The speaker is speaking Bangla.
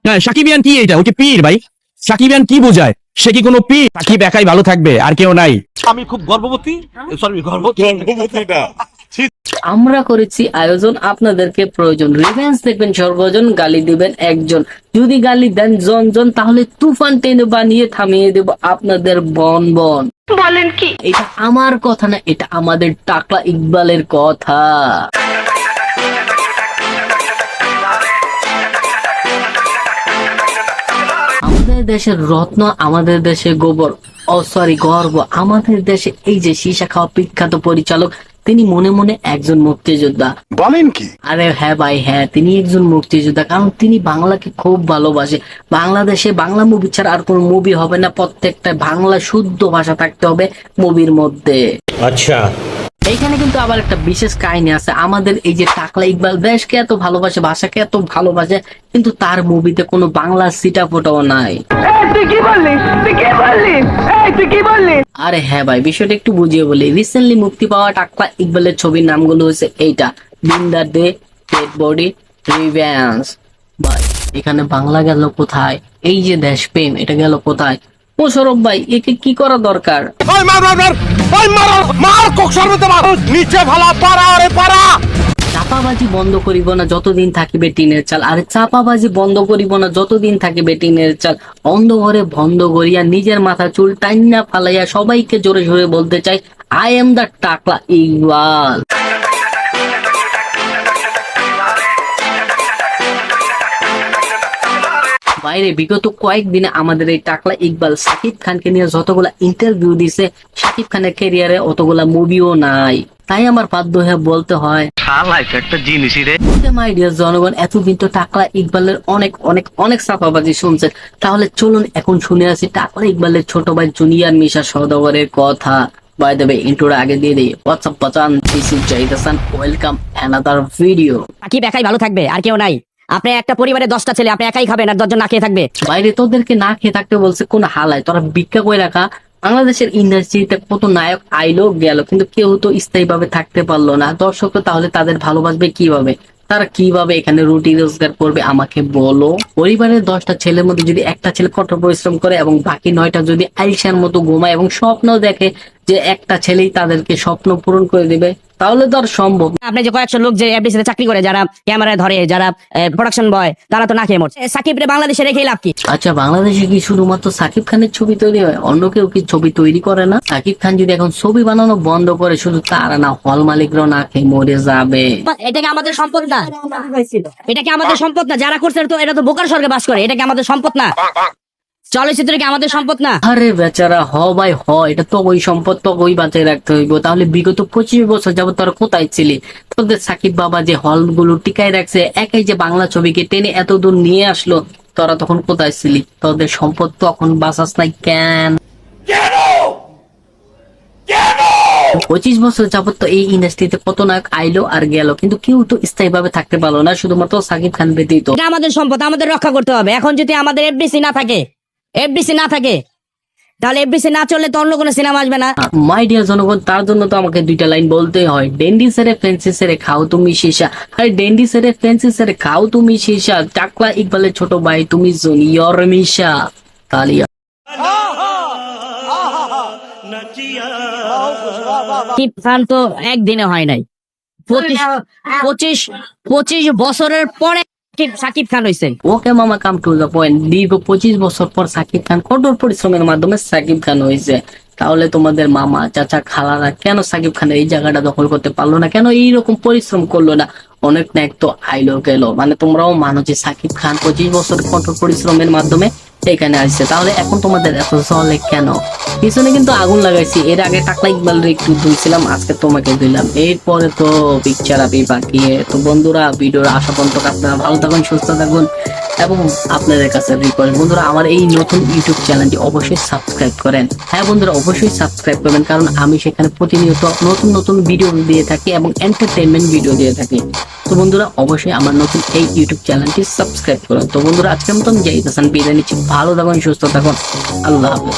হ্যাঁ, সাকিবিয়ান কি এটা? ওকে পীর ভাই। সাকিবিয়ান কি বোঝায়? সে কি কোনো পীর? সাকিব একাই ভালো থাকবে, আর কেউ নাই। আমি খুব গর্ববতী, সরি গর্ববতী না। আমরা করেছি আয়োজন, আপনাদেরকে প্রয়োজন। রিভেঞ্জ দেখবেন সর্বজন, গালি দিবেন একজন। যদি গালি দেন জন, তাহলে তুফান টেনে বানিয়ে থামিয়ে দেব আপনাদের বন। বলেন কি? এটা আমার কথা না, এটা আমাদের টাকলা ইকবালের কথা। আমাদের দেশের রত্ন, আমাদের দেশে গোবর, গর্ব। আমাদের দেশে এই যে সীসা খাওয়া বিখ্যাত পরিচালক, তিনি মনে মনে একজন মুক্তিযোদ্ধা। বলেন কি? আরে হ্যাঁ ভাই, হ্যাঁ, তিনি একজন মুক্তিযোদ্ধা, কারণ তিনি বাংলাকে খুব ভালোবাসে। বাংলাদেশে বাংলা মুভি ছাড়া আর কোন মুভি হবে না, প্রত্যেকটা বাংলা শুদ্ধ ভাষা থাকতে হবে মুভির মধ্যে। আচ্ছা, এইখানে কিন্তু আবার একটা বিশেষ কাহিনী আছে। আমাদের এই যে টাকলা ইকবাল দেশকে এত ভালোবাসে, ভাষাকে এত ভালোবাসে, কিন্তু তার মুভিতে কোনো বাংলা সিটা ফোটাও নাই। আরে হ্যাঁ ভাই, বিষয়টা একটু বুঝিয়ে বলি। রিসেন্টলি মুক্তি পাওয়া টাকলা ইকবালের ছবির নামগুলো হচ্ছে এইটা: বিন্দার ডে, ডেড বডি, রিভেঞ্জ। ভাই এখানে বাংলা গেল কোথায়? এই যে দেশপ্রেম, এটা গেল কোথায়? মোশাররফ ভাই, একে কি করা দরকার? চাপাবাজি বন্ধ করিব না যতদিন থাকিবে টিনের চাল। আরে চাপাবাজি বন্ধ করিব না যতদিন থাকিবে টিনের চাল। অন্ধ ঘরে বন্ধ করিয়া নিজের মাথা চুল টাইনা ফালাইয়া সবাইকে জোরে জোরে বলতে চাই, আই এম দ্য টাকলা ইকবাল। বাইরে বিগত কয়েকদিনে আমাদের এই টাকলা ইকবাল সাকিব খানকে নিয়ে যতগুলা ইন্টারভিউ দিছে, সাকিব খানের ক্যারিয়ারে অতগুলা মুভিও নাই। তাই আমার বাধ্য হয়ে বলতে হয়, একটা জিনিস রে মাই ডিয়ার জনগণ, এতদিন তো টাকলা ইকবালের অনেক অনেক অনেক চাপাবাজি শুনছেন, তাহলে চলুন এখন শুনে আসি টাকলা ইকবালের ছোট ভাই জুনিয়র মিশা সওদাগরের কথা। বাই দ্য ওয়ে, ইন্ট্রোটা আগে দিয়ে দিই। হোয়াটসঅ্যাপ বাচান, this is Zahid Hasan, welcome another video. Shakib একাই ভালো থাকবে, আর কেউ নাই। আপনি একটা পরিবারে 10টা ছেলে, আপনি একাই খাবেন আর 10 জন না খেয়ে থাকবে। বাইরে তোদেরকে না খেয়ে থাকতে বলছে কোন হালায়? তোরা ভিক্ষা করে রাখা। বাংলাদেশের ইন্ডাস্ট্রিতে কত নায়ক আইলো গেল, কিন্তু কেউ তো স্থায়ী ভাবে থাকতে পারলো না। দর্শক তাহলে তাদের ভালোবাসবে কিভাবে? তারা কিভাবে এখানে রুটি রোজগার করবে আমাকে বলো। পরিবারের 10টা ছেলের মধ্যে যদি একটা ছেলে কঠোর পরিশ্রম করে এবং বাকি 9টা যদি আইসার মতো ঘুমায় এবং স্বপ্ন দেখে যে একটা ছেলেই তাদেরকে স্বপ্ন পূরণ করে দিবে, তাহলে তো আর সম্ভব। আপনি যে কয়েকশো লোক যে এফডিসি তে চাকরি করে, যারা ক্যামেরায় ধরে, যারা প্রোডাকশন বয়, তারা তো না খেয়ে মরছে। সাকিব রে বাংলাদেশে রেখে লাভ কি? আচ্ছা, বাংলাদেশে কি শুধুমাত্র সাকিব খানের ছবি তৈরি হয়? অন্য কেউ কি ছবি তৈরি করে না? সাকিব খান যদি এখন ছবি বানানো বন্ধ করে, শুধু তারা না, হল মালিকরাও না খেয়ে মরে যাবে। এটা কি আমাদের সম্পদ না? এটা কি আমাদের সম্পদ না? যারা করছে তো এটা তো বোকার স্বর্গে বাস করে। এটা কি আমাদের সম্পদ না? চলচ্চিত্র কি আমাদের সম্পদ না? আরে বেচারা, ভাই এটা তো ওই সম্পদ তো ওই বাঁচাই রাখতে হইব। তাহলে বিগত 25 বছর যাবত তোরা কোথায় ছিলি? তোদের সাকিব বাবা যে হলগুলো টিকাই রাখছে, একাই যে বাংলা ছবিকে টেনে এত দূর নিয়ে আসলো, তোরা তখন কোথায় ছিলি? তোদের সম্পদ তো এখন বাঁচাস নাই কেন? 25 বছর যাবত তো এই ইন্ডাস্ট্রিতে কত নায়ক আইলো আর গেল, কিন্তু কেউ তো স্থায়ী ভাবে থাকতে পারলো না, শুধুমাত্র সাকিব খান ব্যতীত। এটা আমাদের সম্পদ, আমাদের রক্ষা করতে হবে। এখন যদি আমাদের এফডিসি না থাকে, তাহলে এফডিসি না চললে তো অন্য কোনো সিনেমা আসবে না। মাই ডিয়ার জনগণ, তার জন্য তো আমাকে 2টা লাইন বলতে হয়। ডেন্ডি সেরে ফেন্সি সেরে খাও তুমি সীসা। আরে ডেন্ডি সেরে ফেন্সি সেরে খাও তুমি সীসা। টাকলা ইকবালের ছোট ভাই তুমি জুনিয়র মিশা। তালিয়া। সাকিব খান তো একদিনে হয় নাই, 25 বছরের পরে সাকিব খান হয়েছে। ওকে মামা, কাম টু দ্য পয়েন্ট। দীর্ঘ 25 বছর পর সাকিব খান কঠোর পরিশ্রমের মাধ্যমে সাকিব খান হয়েছে। তাহলে তোমাদের মামা, চাচা, খালারা কেন সাকিব খানের এই জায়গাটা দখল করতে পারলো না? কেন এইরকম পরিশ্রম করলো না? অনেক নায়ক তো আইলো গেল, মানে তোমরাও মানো যে সাকিব খান 25 বছর কঠোর পরিশ্রমের মাধ্যমে এখানে আসছে। তাহলে এখন তোমাদের এত জলে কেন? পিছনে কিন্তু আগুন লাগাইছি। এর আগে টাকলা ইকবালের একটু ধুইছিলাম, আজকে তোমাকে দিলাম, এরপরে তো পিকচার আপি বাকি। তো বন্ধুরা, ভিডিওর আসা পর্যন্ত আপনারা ভালো থাকুন, সুস্থ থাকুন, এবং আপনাদের কাছে রিকোয়েস্ট বন্ধুরা, আমার এই নতুন ইউটিউব চ্যানেলটি অবশ্যই সাবস্ক্রাইব করেন। হ্যাঁ বন্ধুরা, অবশ্যই সাবস্ক্রাইব করবেন, কারণ আমি সেখানে প্রতিনিয়ত নতুন নতুন ভিডিও দিয়ে থাকি এবং এন্টারটেইনমেন্ট ভিডিও দিয়ে থাকি। তো বন্ধুরা, অবশ্যই আমার নতুন এই ইউটিউব চ্যানেলটি সাবস্ক্রাইব করুন। তো বন্ধুরা, আজকের মতন জাহিদ হাসান বিদায় নিচ্ছি। ভালো থাকুন, সুস্থ থাকুন, আল্লাহ হাফেজ।